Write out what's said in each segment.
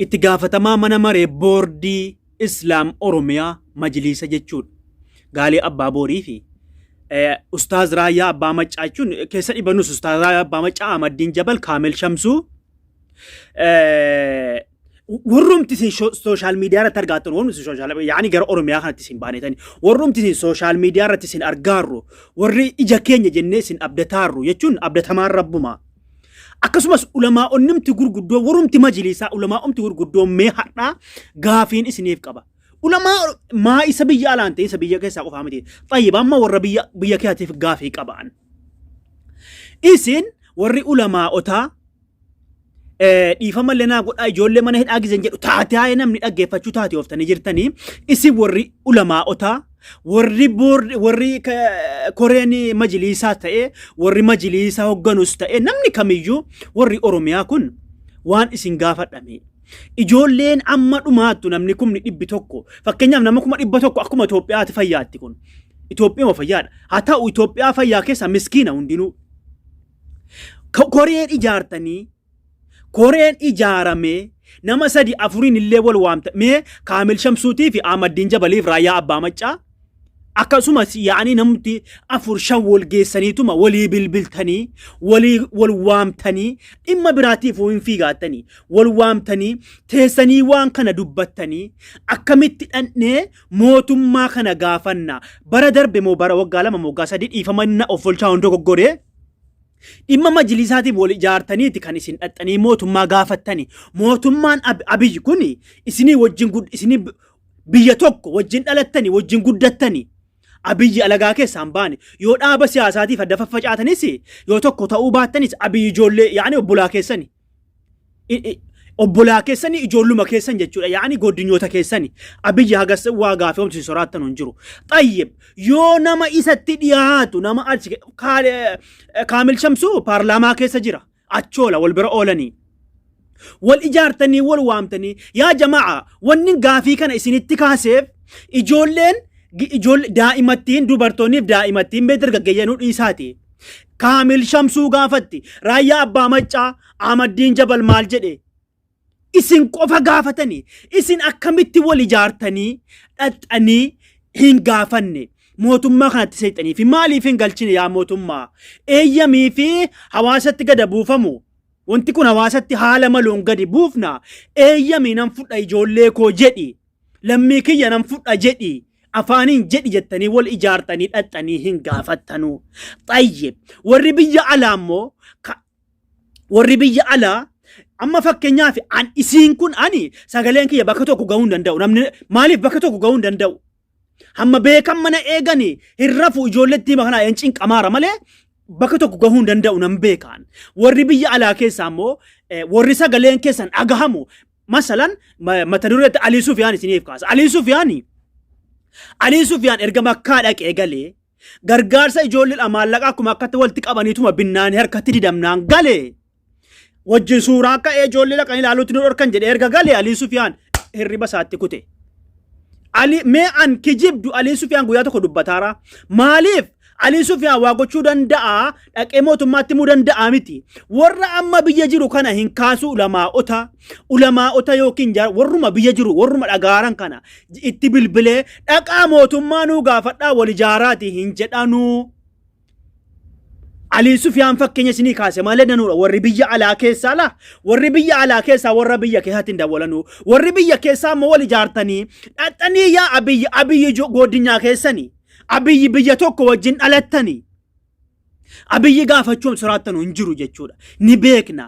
itti gaafatamaa mana maree boordii Islaam Oromiyaa majlisa jechuudha. Gaalee Abbaa Boorii fi Ustaaz Raayyaa Abbaa Maccaa jechuun keessa dhibanus Ustaaz Raayyaa Abbaa Maccaa Ahmaddiin Jabal Kaamil Shamsuu warrumti social media irratti argaatan warrumti social yaani gara Oromiyaa kanatti isin baanetani warrumti social media irratti isin argaarru warri ija keenya jennee isin abdataarru jechuun abdatamaan rabbuma akkasumas ulamaa onnimti gurguddoo warrumti majlisaa ulamaa omti gurguddoo mee hadhaa gaafiin isiniif qaba ulamaa maa isa biyya alaante isa biyya keessaa qofaa miti tayyib amma warra biyya keetiif gaafii qabaan isin warri ulamaa otaa dhiifama lenaa godhaa ijoollee mana hidhaa gizan jedhu taatee namni dhaggeeffachuu taate oftanii jirtanii isin warri ulamaa otaa warri koreen majlisaa ta'e warri majlisaa hogganus ta'e namni kamiyyuu warri Oromiyaa kun waan isin gaafadhame ijoolleen amma dhumaattu namni kumni 100 fakkeenyaaf nama 100 akkuma Itoophiyaatti fayyaatti kun Itoophiyaa fayyaadha haa ta'u Itoophiyaa fayyaa keessa miskiina hundinuu koreen ijaartanii koreen ijaarame nama 3-4 illee wal waamta mee Kaamil Shamsuutii fi Ahmaddiin Jabaliif Raayyaa Abbaa Maccaa akkasumas yaani namti 4-5 wal geessaniituma walii bilbiltanii wal waamtanii dhimma biraatiif hin fiigaatanii wal waamtanii teessanii waan kana dubbattanii akkamitti dhandhee mootummaa kana gaafanna bara darbe moo bara waggaa 2 moo waggaa 3 dhiifamanna of olchaa hundoo goggoree dhimma majlisaatiif wal ijaartaniiti kan isin dhaxxanii mootummaa gaafattanii mootummaan abiyyi kun isinii wajjin isinii biyya tokko wajjin dhalattanii wajjin guddattanii abiyyi alagaa keessaan baane yoo dhaaba siyaasaatiif adda faffacaatanis yoo tokko ta'uu baattanis abiyyi ijoollee yaani obbolaa keessanii ijoolluma keessan jechuudha yaani godinyoota keessanii abiyyi hagas waa gaafii omti soraattan hin jiru tayyib yoo nama isatti dhiyaatu nama achi Kaamil Shamsuu paarlaamaa keessa jira achoola wal bira oolanii wal ijaartanii wal waamtanii yaa jamaa wanni gaafii kana isinitti kaaseef ijoolleen daa'imattiin dubartoonniif daa'imattiin bee dargaggeeyyanuu dhiisaati Kaamil Shamsuu gaafatti Raayyaa Abbaa Maccaa Ahmaddiin Jabal maal jedhe isin qofa gaafatanii isin akkamitti wal ijaartanii dhaxxanii hin gaafanne mootummaa kanatti seexanii fi maaliif hin galchine yaa mootummaa eeyyamii fi hawaasatti gada buufamu wanti kun hawaasatti haala maluun gadi buufna eeyyamii nan fudha ijoollee koo jedhi lammii kiyya nan fudha jedhi afaaniin jedhi jettanii wal ijaartanii dhaxxanii hin gaafattanu tayyib warri biyya alaa immoo warri biyya alaa amma fakkeenyaaf an isiin kun ani sagaleen kiyya bakka tokko gahuu hin danda'u namni maaliif bakka tokko gahuu hin danda'u hamma beekan mana eegani hirrafu ijoolletti makana en cinqamaara malee bakka tokko gahuu hin danda'u nan beekan warri biyya alaa keessaa immoo warri sagaleen keessan dhagahamu masalan mata dureetti Alii Sufyaan isiniif kaasa Alii Sufyaan erga Makkaa dhaqee galee gargaarsa ijoollee maallaqa akkuma akkatti walitti qabaniituma binnaanii harkatti didamnaan galee wajjin suuraa ka'ee ijoollee dhaqanii ilaaluutti nu dhorkan jedhee erga galee Alii Sufyaan hirriba isaatti kute mee an kijibdu Alii Sufyaan guyyaa tokko dubbataara maaliif Alii Sufyaan waa gochuu danda'a dhaqee mootummaatti himuu danda'a miti warra amma biyya jiru kana hin kaasu ulamaa'ota yookiin warruma biyya jiru warruma dhagaaran kana itti bilbilee dhaqaa mootummaa nuu gaafadhaa wal ijaaraati hin jedhanuu Alii Sufyaan fakkeenya isinii kaase malee danuudha warri biyya alaa keessaa la warri biyya alaa keessaa warra biyya keessatti hin dawalanuu warri biyya keessaa immoo wal ijaartanii dhaxxanii yaa abiyyi godinyaa keessanii abiyyi biyya tokko wajjin dhalattanii abiyyi gaafachuun soraattanuu hin jiru jechuudha ni beekna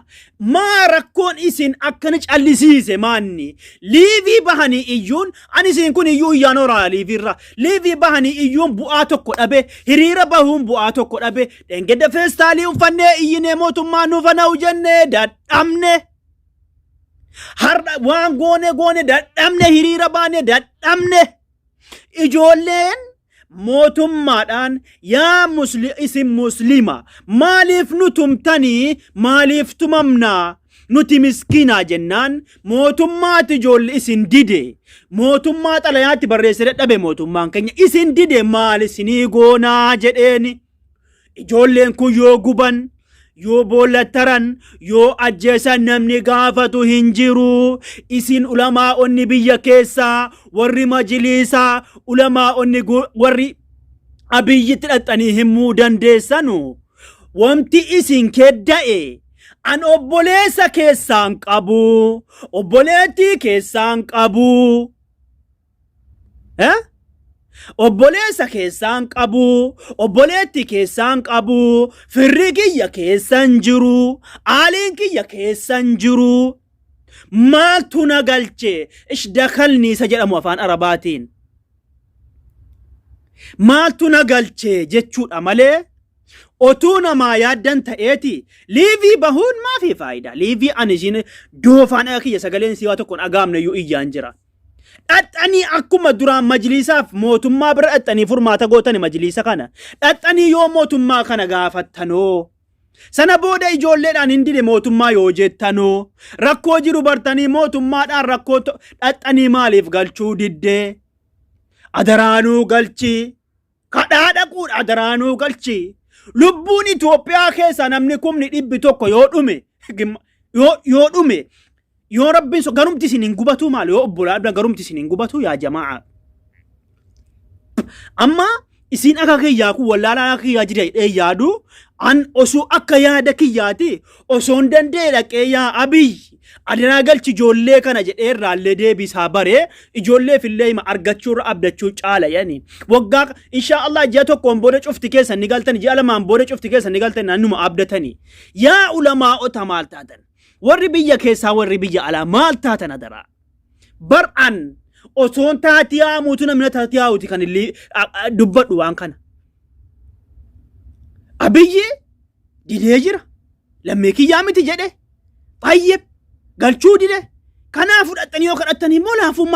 maa rakkoon isin akkana callisiise maanni liivii bahanii iyyuun ani isin kun iyyuu iyyaan horaa liiviirra liivii bahanii iyyuun bu'aa tokko dhabe hiriira bahuun bu'aa tokko dhabe dhengedda feestaalii uffannee iyyinee mootummaa nuuf ana'u jennee dadhabne har'a waan goone dadhabne hiriira baane dadhabne ijoolleen mootummaadhaan yaa isin muslima maaliif nu tumtanii maaliif tumamnaa nuti miskiinaa jennaan mootummaati ijoollee isin dide mootummaa xalayaatti barreesse dadhabe mootummaan keenya isin dide maal isinii goonaa jedheeni ijoolleen kun yoo guban yoo boollattaran yoo ajjeesan namni gaafatu hin jiru. Isin ulamaa onni biyya keessaa warri majliisaa ulamaa onni warri abiyyitti dhaxxanii himuu dandeessanu. Wanti isin kedda'e an obboleessa keessaan qabu obboleettii keessaan qabu. Obboleessa keessaan qabu obboleetti keessaan qabu firri kiyya keessan jiru aaliin kiyya keessan jiru. Maaltu na galche ishdakalni isa jedhamu afaan arabaatiin. Maaltu na galche jechuudha malee otuu namaa yaaddan ta'eeti liivii bahuun maafi faayidaa? Liivii ani isin doofaan kiyya sagaleen siwaa tokkoon agaamne iyyuu iyyaan jira. Dhaxxanii akkuma duraan majliisaaf mootummaa bira dhaxxanii furmaata gootani majliisa kana. Dhaxxanii yoo mootummaa kana gaafattanoo sana booda ijoolleedhaan hin dide mootummaa yoo jettanoo rakkoo jiru bartanii mootummaadhaan rakkoo dhaxxanii maaliif galchuu diddee? Adaraanuu galchi kadhaa dhaquudha adaraanuu galchi. Lubbuun Itoophiyaa keessa namni 100 yoo dhume yoo rabbiin so garumti isin hin gubatu maal yoo obbolaadhaan garumti isin hin gubatu yaa jamaa. Amma isin akka kiyyaa kun wallaalaa akka kiyyaa jira yaadu an osoo akka yaada kiyyaati osoo hin danda'e dhaqee yaa Abiy adanaa galchi ijoollee kana jedhee irraallee deebisaa baree ijoollee fillee hima argachuu irra abdachuu caala yani. Waggaa inshaallah ji'a tokkoon booda cufti keessan ni galtani ji'a lamaan booda cufti keessan ni galtani naannuma abdatani. Yaa ulamaa'ota maal taatan? Warri biyya keessaa warri biyya alaa maal taatan adaraa? Bar'an osoon taatiyaa muutu namni taatiyaa'uti kan illee dubbadhu waan kana. Abiyyi didee jira lammii kiyyaa miti jedhe Tayyib galchuu dide kanaaf fudhatanii yoo kadhatanii immoo laafummaa